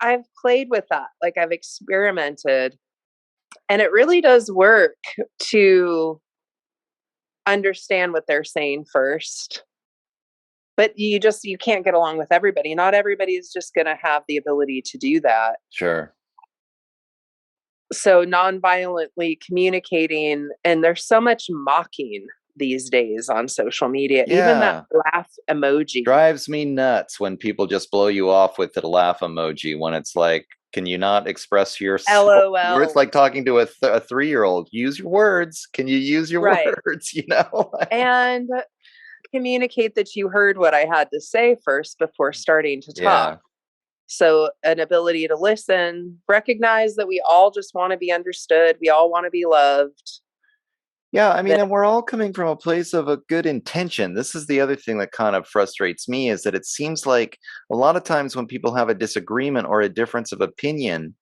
I've played with that. Like, I've experimented And it really does work to understand what they're saying first. But you can't get along with everybody. Not everybody is just going to have the ability to do that. Sure. So non-violently communicating, and there's so much mocking these days on social media, even that Yeah. laugh emoji. Drives me nuts when people just blow you off with the laugh emoji when it's like, can you not express yourself? Or it's LOL. like talking to a 3-year-old. Use your words. Can you use your Right. words? You know? And communicate that you heard what I had to say first before starting to talk. Yeah. So, an ability to listen, recognize that we all just want to be understood, we all want to be loved. Yeah, I mean, That and we're all coming from a place of a good intention. This is the other thing that kind of frustrates me is that it seems like a lot of times when people have a disagreement or a difference of opinion,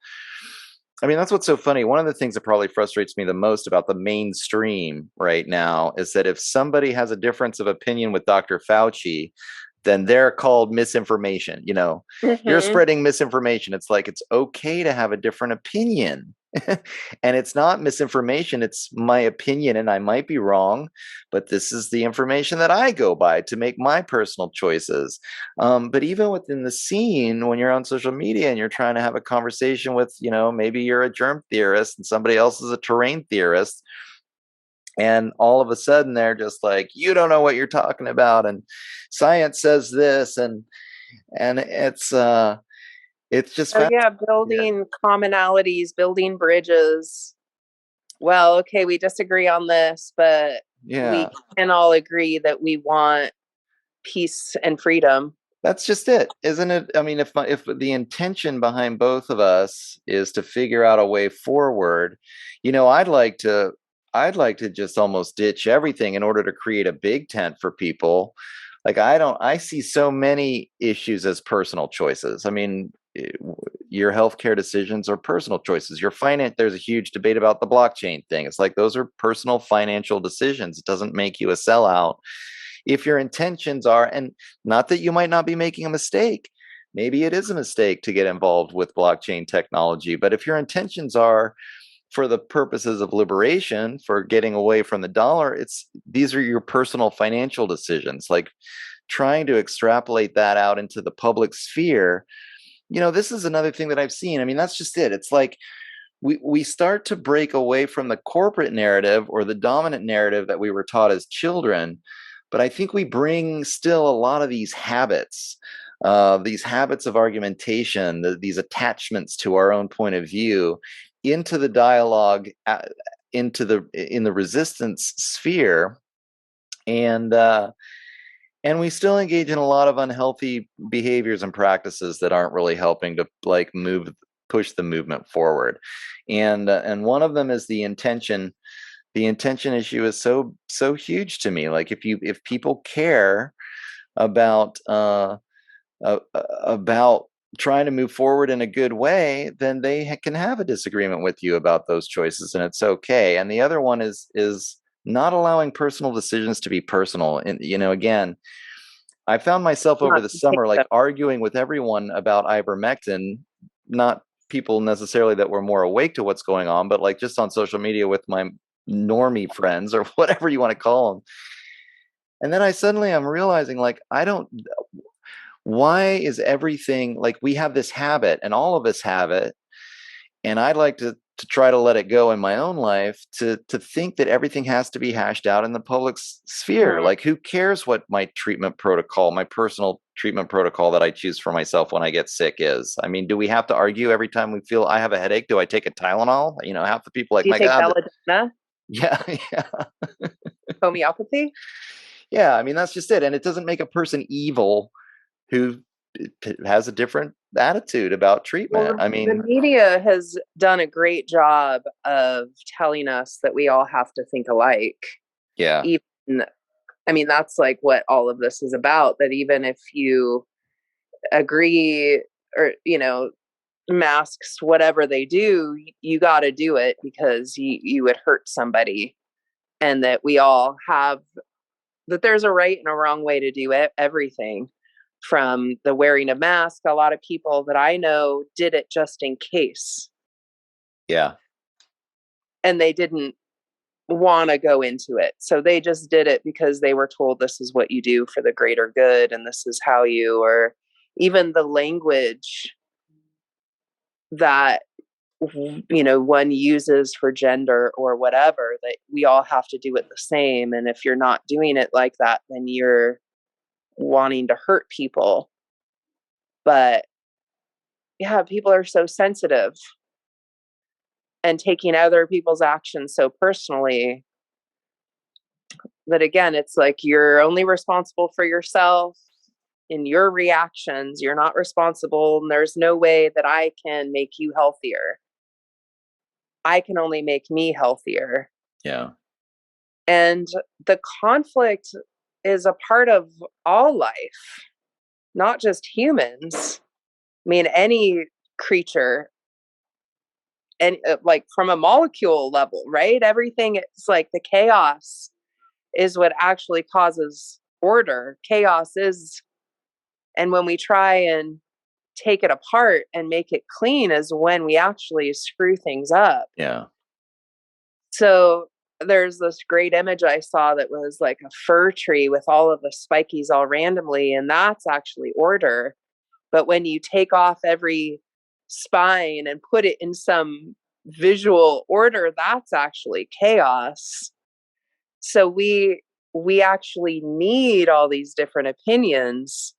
I mean, that's what's so funny. One of the things that probably frustrates me the most about the mainstream right now is that if somebody has a difference of opinion with Dr. Fauci, then they're called misinformation. You know, you're Mhm. spreading misinformation. It's like it's okay to have a different opinion. And it's not misinformation, it's my opinion, and I might be wrong, but this is the information that I go by to make my personal choices. But even within the scene, when you're on social media and you're trying to have a conversation with, you know, maybe you're a germ theorist and somebody else is a terrain theorist, and all of a sudden they're just like, you don't know what you're talking about, and science says this, and it's just Oh, yeah, fascinating. building commonalities, building bridges. Well, okay, we disagree on this, but we Yeah. can all agree that we want peace and freedom. That's just it, isn't it? I mean, if the intention behind both of us is to figure out a way forward, you know, I'd like to just almost ditch everything in order to create a big tent for people. Like I see so many issues as personal choices. I mean, your healthcare decisions are personal choices. Your finance, there's a huge debate about the blockchain thing. It's like those are personal financial decisions. It doesn't make you a sellout if your intentions are, and not that you might not be making a mistake, maybe it is a mistake to get involved with blockchain technology, but if your intentions are for the purposes of liberation, for getting away from the dollar, it's these are your personal financial decisions. Like trying to extrapolate that out into the public sphere, you know, this is another thing that I've seen. I mean, that's just it. It's like we start to break away from the corporate narrative or the dominant narrative that we were taught as children, but I think we bring still a lot of these habits of argumentation, these attachments to our own point of view, into the dialogue, into the in the resistance sphere, and uh, and we still engage in a lot of unhealthy behaviors and practices that aren't really helping to like push the movement forward. And one of them is the intention. The intention issue is so huge to me. Like if people care about about trying to move forward in a good way, then they can have a disagreement with you about those choices, and it's okay. And the other one is not allowing personal decisions to be personal. And you know, again, I found myself over Not the to take summer like them. arguing with everyone about ivermectin, not people necessarily that were more awake to what's going on, but like just on social media with my normie friends or whatever you want to call them. And then I'm realizing like I don't why is everything like we have this habit and all of us have it, and I'd like to try to let it go in my own life to think that everything has to be hashed out in the public sphere. Mhm. Like who cares what my treatment protocol, my personal treatment protocol that I choose for myself when I get sick is? I mean, do we have to argue every time we feel I have a headache? Do I take a Tylenol? You know, half the people like, Do you my take God, belladonna, yeah, yeah, homeopathy? yeah. I mean, that's just it, and it doesn't make a person evil who has a different attitude about Well, treatment. I the mean, media has done a great job of telling us that we all have to think alike. yeah, Even, I mean, that's like what all of this is about. That even if you agree or, masks, whatever they do, you got to do it because you would hurt somebody. And that we all have, that there's a right and a wrong way to do it, everything from the wearing a mask. A lot of people that I know did it just in case. yeah. and they didn't want to go into it. So they just did it because they were told this is what you do for the greater good and this is how you, or even the language that one uses for gender or whatever, that we all have to do it the same, and if you're not doing it like that, then you're wanting to hurt people. But yeah, people are so sensitive and taking other people's actions so personally that, again, it's like you're only responsible for yourself in your reactions. You're not responsible, and there's no way that I can make you healthier. I can only make me healthier. Yeah. And the conflict is a part of all life, not just humans. I mean, any creature, and like from a molecule level, right? Everything, it's like the chaos is what actually causes order. Chaos is, and when we try and take it apart and make it clean is when we actually screw things up. Yeah. So there's this great image I saw that was like a fir tree with all of the spikies all randomly, and that's actually order. But when you take off every spine and put it in some visual order, that's actually chaos. So we actually need all these different opinions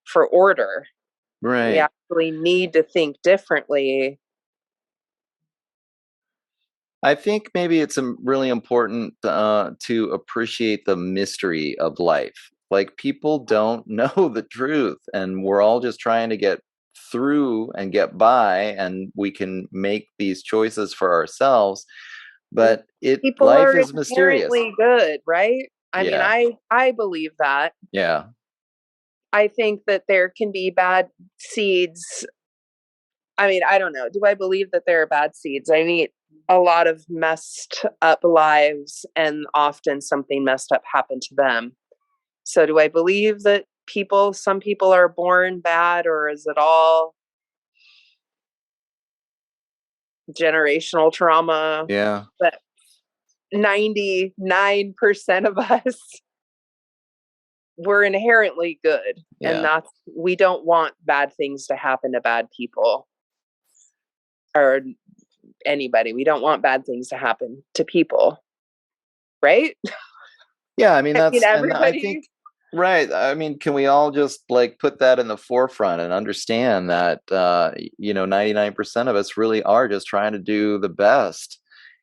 for order. We Right. actually need to think differently. I think maybe it's really important to appreciate the mystery of life. Like, people don't know the truth, and we're all just trying to get through and get by, and we can make these choices for ourselves. And But people life are is mysterious. inherently good, right? I mean, Yeah. I believe that. Yeah. I think that there can be bad seeds. I mean, I don't know. Do I believe that there are bad seeds? I mean, a lot of messed up lives, and often something messed up happened to them. So do I believe that some people are born bad, or is it all generational trauma? Yeah. But 99% of us, we're inherently good. And Yeah. we don't want bad things to happen to bad people or anybody. We don't want bad things to happen to people, right? Yeah. I mean, I mean, and I think, everybody. right. I mean, can we all just like put that in the forefront and understand that, 99% of us really are just trying to do the best,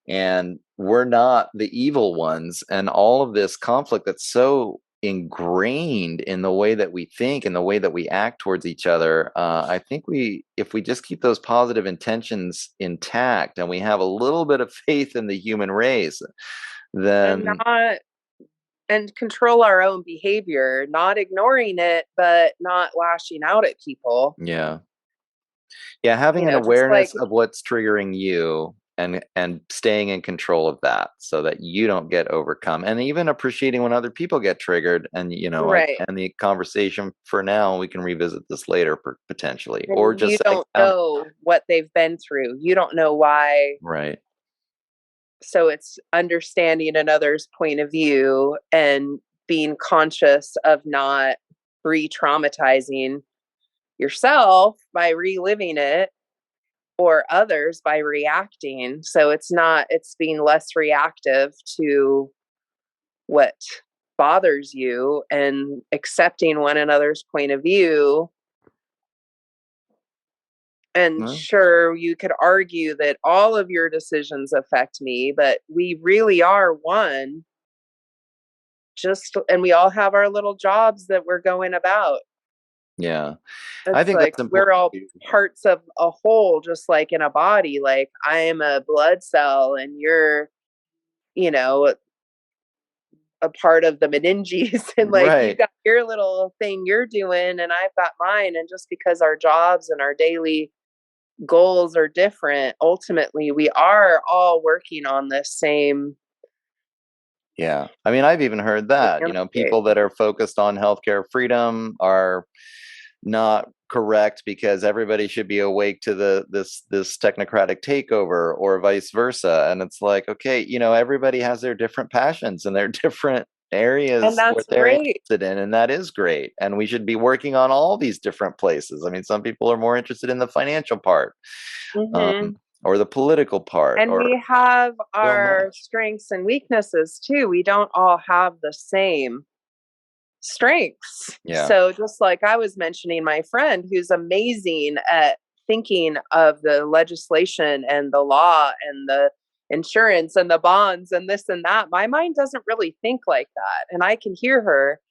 and we're not the evil ones. And all of this conflict that's so ingrained in the way that we think and the way that we act towards each other. I think if we just keep those positive intentions intact and we have a little bit of faith in the human race, And then not and control our own behavior, not ignoring it, but not lashing out at people. yeah. Yeah, having an Just like, awareness of what's triggering you, and staying in control of that so that you don't get overcome, and even appreciating when other people get triggered. And I right. end the conversation for now. We can revisit this later, potentially, or And you just say, don't know what they've been through. You don't know why. right. So it's understanding another's point of view and being conscious of not re-traumatizing yourself by reliving it, or others by reacting. So it's being less reactive to what bothers you and accepting one another's point of view. And Well, sure, you could argue that all of your decisions affect me, but we really are one. And we all have our little jobs that we're going about. yeah, I It's think like that's we're important all too. parts of a whole, just like in a body. Like I am a blood cell, and you're, you know, a part of the meninges, and like you Right. got your little thing you're doing, and I've got mine. And just because our jobs and our daily goals are different, ultimately we are all working on this same Yeah. I mean, I've even heard that, landscape. people that are focused on healthcare freedom are not correct because everybody should be awake to this technocratic takeover or vice versa. And it's like, okay, everybody has their different passions and their different And areas what that's they're great. interested in, and that is great. And we should be working on all these different places. I mean, some people are more interested in the financial part, Hmm. or the political part, And or we have so our much. strengths and weaknesses too. We don't all have the same strengths. Yeah, So just like I was mentioning, my friend who's amazing at thinking of the legislation and the law and the insurance and the bonds and this and that, my mind doesn't really think like that. And I can hear her,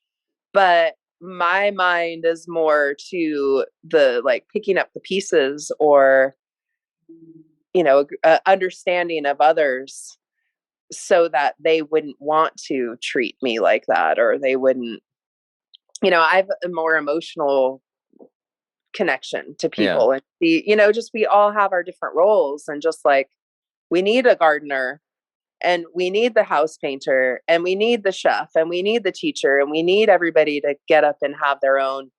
but my mind is more to the like picking up the pieces or understanding of others so that they wouldn't want to treat me like that, or they wouldn't, I have a more emotional connection to yeah, people, and just we all have our different roles, and just like we need a gardener, and we need the house painter, and we need the chef, and we need the teacher, and we need everybody to get up and have their own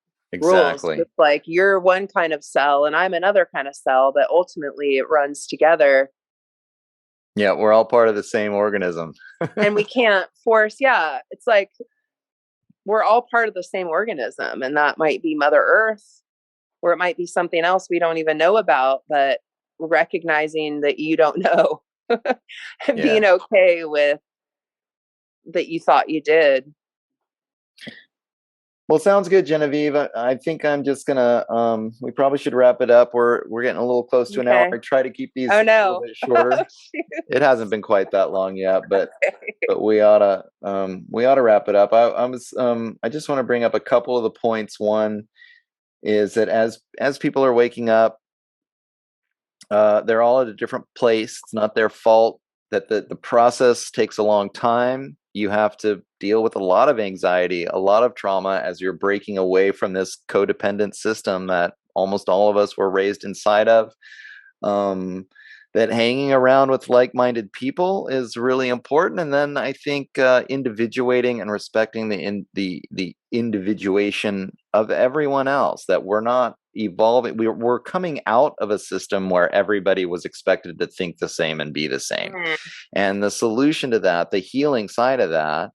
rules. exactly. Just like you're one kind of cell and I'm another kind of cell, but ultimately it runs together. Yeah, we're all part of the same organism. And we can't force, yeah, it's like we're all part of the same organism, and that might be Mother Earth, or it might be something else we don't even know about, but recognizing that you don't know and Yeah. being okay with that you thought you did. Well, sounds good, Genevieve. I think I'm just gonna we probably should wrap it up. We're getting a little close to an hour. Okay. I try to keep these Oh a little no. bit shorter. Shoot. It hasn't been quite that long yet, but Okay. we oughta wrap it up. I just want to bring up a couple of the points. One is that as people are waking up, they're all at a different place. It's not their fault that the process takes a long time. You have to deal with a lot of anxiety, a lot of trauma as you're breaking away from this codependent system that almost all of us were raised inside of. That hanging around with like-minded people is really important, and then I think individuating and respecting the individuation of everyone else. That we're not evolving. We're coming out of a system where everybody was expected to think the same and be the same, Mm, and the solution to that, the healing side of that,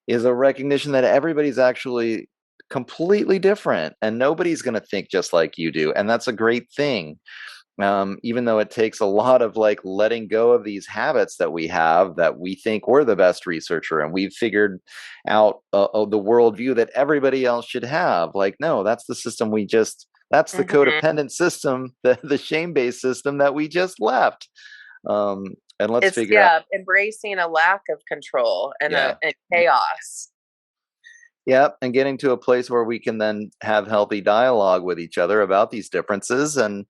is a recognition that everybody's actually completely different and nobody's going to think just like you do, and that's a great thing. Even though it takes a lot of like letting go of these habits that we have, that we think we're the best researcher and we've figured out the worldview that everybody else should have. Like, no, that's the system that's the mhm. codependent system, the shame-based system that we just left. And let's It's, figure out, yeah, embracing a lack of control and yeah. and chaos. Yep, and getting to a place where we can then have healthy dialogue with each other about these differences, and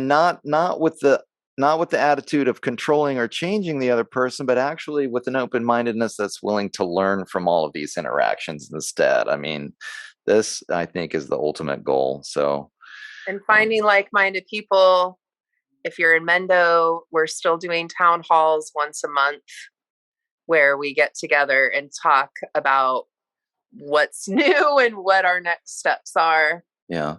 not with the attitude of controlling or changing the other person, but actually with an open-mindedness that's willing to learn from all of these interactions instead. I mean, this, I think, is the ultimate goal. So And um, finding like-minded people. If you're in Mendo, we're still doing town halls once a month where we get together and talk about what's new and what our next steps are. yeah.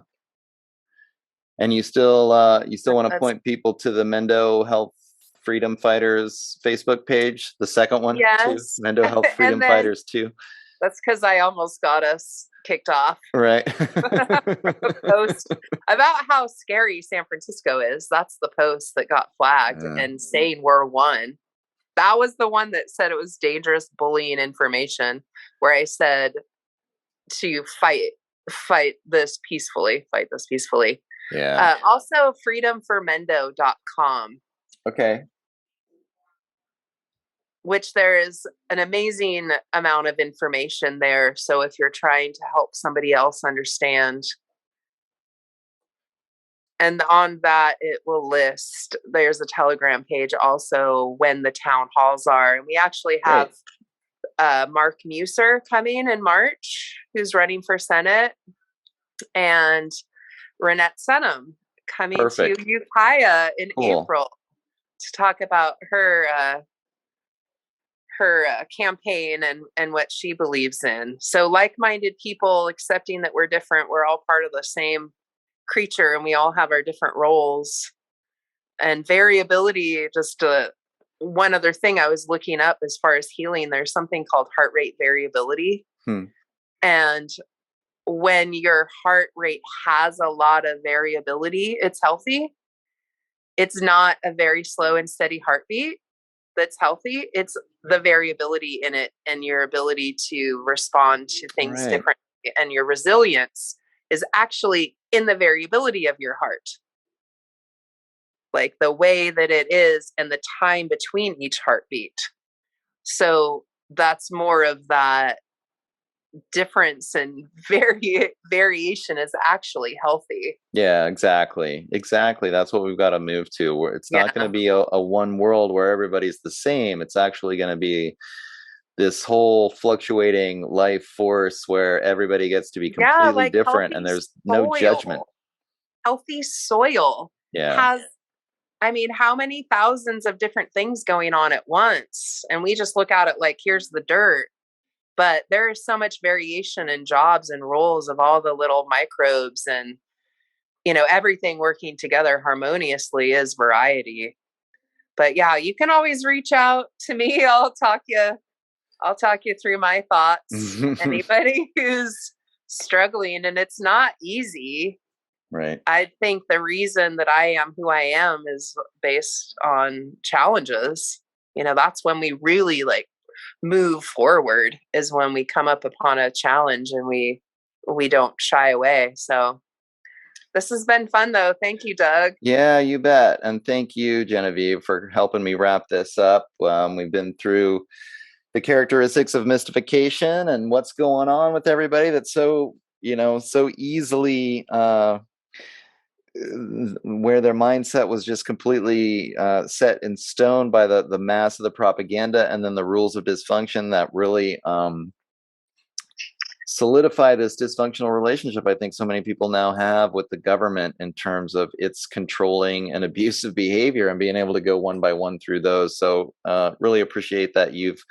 And you still want to That's point people to the Mendo Health Freedom Fighters Facebook page, the second one too, yes. Mendo Health And Freedom then Fighters too, that's because I almost got us kicked off right? from a post about how scary San Francisco is. That's the post that got flagged Uh, and saying we're one. That was the one that said it was dangerous bullying information, where I said to fight this peacefully, fight this peacefully. yeah. Also freedomformendo.com, Okay. which there is an amazing amount of information there. So if you're trying to help somebody else understand, and on that it will list, there's a Telegram page also when the town halls are. And we actually have Great. Mark Muser coming in March, who's running for Senate, and Renette Senum coming to Perfect. Ukiah in Cool. April to talk about her campaign and what she believes in. So like-minded people, accepting that we're different, we're all part of the same creature and we all have our different roles. And variability, just one other thing I was looking up as far as healing, there's something called heart rate variability. And when your heart rate has a lot of variability, it's healthy. It's not a very slow and steady heartbeat that's healthy. It's the variability in it and your ability to respond to things differently. And your resilience is actually in the variability of your heart. Like the way that it is and the time between each heartbeat. So that's more of that difference and variation is actually healthy. Yeah, exactly. That's what we've got to move to, where it's not going to be a one world where everybody's the same. It's actually going to be this whole fluctuating life force where everybody gets to be completely different and there's no judgment. Healthy soil has, I mean, how many thousands of different things going on at once? And we just look at it like, here's the dirt. But there is so much variation in jobs and roles of all the little microbes and, you know, everything working together harmoniously is variety. But yeah, you can always reach out to me. I'll talk you through my thoughts. Anybody who's struggling, and it's not easy. Right. I think the reason that I am who I am is based on challenges. You know, that's when we really like move forward, is when we come up upon a challenge and we don't shy away. So this has been fun though. Thank you, Doug. Yeah, you bet. And thank you, Genevieve, for helping me wrap this up. We've been through the characteristics of mystification and what's going on with everybody that's so, so easily where their mindset was just completely set in stone by the mass of the propaganda and then the rules of dysfunction that really solidify this dysfunctional relationship I think so many people now have with the government in terms of its controlling and abusive behavior, and being able to go one by one through those. So really appreciate that you've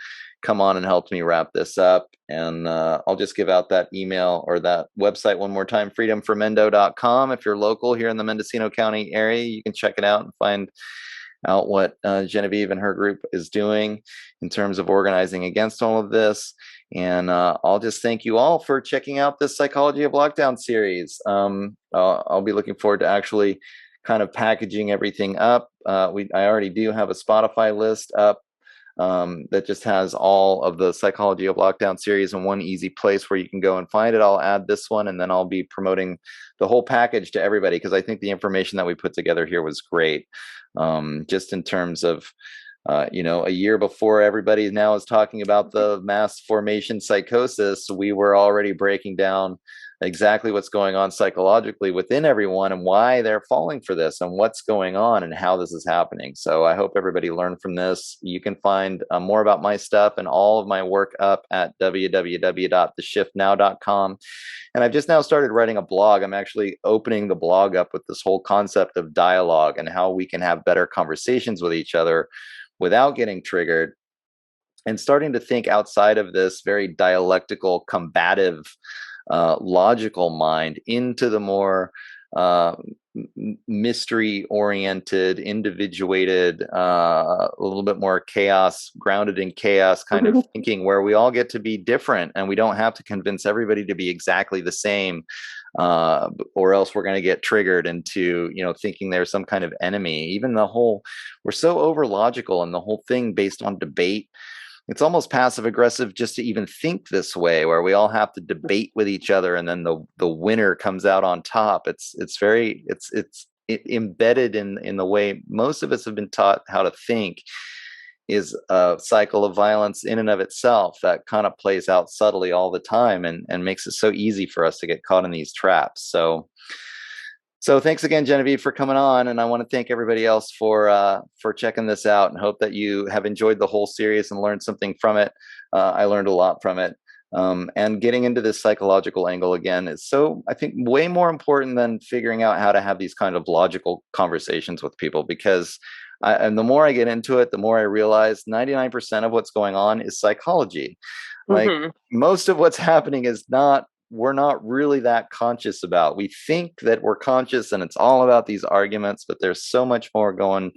come on and helped me wrap this up. And I'll just give out that email or that website one more time, freedomformendo.com. If you're local here in the Mendocino County area, you can check it out and find out what Genevieve and her group is doing in terms of organizing against all of this. And I'll just thank you all for checking out this Psychology of Lockdown series. I'll be looking forward to actually kind of packaging everything up. I already do have a Spotify list up that just has all of the Psychology of Lockdown series in one easy place where you can go and find it. I'll add this one, and then I'll be promoting the whole package to everybody, because I think the information that we put together here was great. Just in terms of, a year before everybody now is talking about the mass formation psychosis, we were already breaking down exactly what's going on psychologically within everyone and why they're falling for this and what's going on and how this is happening. So I hope everybody learned from this. You can find more about my stuff and all of my work up at www.theshiftnow.com. And I've just now started writing a blog. I'm actually opening the blog up with this whole concept of dialogue and how we can have better conversations with each other without getting triggered, and starting to think outside of this very dialectical, combative, logical mind into the more mystery-oriented, individuated, a little bit more chaos, grounded in chaos kind of thinking, where we all get to be different and we don't have to convince everybody to be exactly the same, or else we're going to get triggered into, thinking there's some kind of enemy. Even we're so over logical, and the whole thing based on debate. It's almost passive aggressive just to even think this way, where we all have to debate with each other, and then the winner comes out on top. It's embedded in the way most of us have been taught how to think, is a cycle of violence in and of itself that kind of plays out subtly all the time and makes it so easy for us to get caught in these traps. So thanks again, Genevieve, for coming on. And I want to thank everybody else for checking this out, and hope that you have enjoyed the whole series and learned something from it. I learned a lot from it. And getting into this psychological angle again is so, I think, way more important than figuring out how to have these kind of logical conversations with people, because and the more I get into it, the more I realize 99% of what's going on is psychology. Like most of what's happening is not we're not really that conscious about. We think that we're conscious and it's all about these arguments, but there's so much more going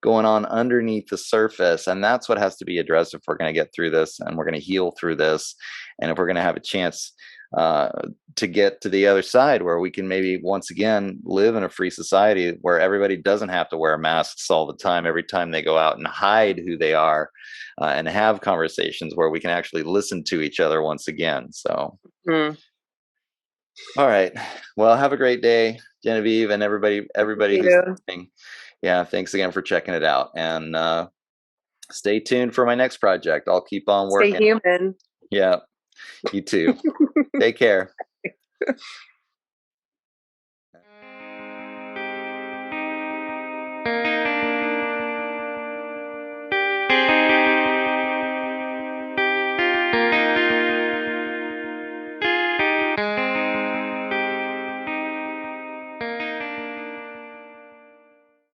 on underneath the surface, and that's what has to be addressed if we're going to get through this and we're going to heal through this, and if we're going to have a chance to get to the other side where we can maybe once again live in a free society where everybody doesn't have to wear masks all the time every time they go out and hide who they are, and have conversations where we can actually listen to each other once again. So all right, well, have a great day, Genevieve, and everybody who's listening. Yeah, thanks again for checking it out, and stay tuned for my next project. I'll keep on working. Stay human. Yeah, you too. Take care.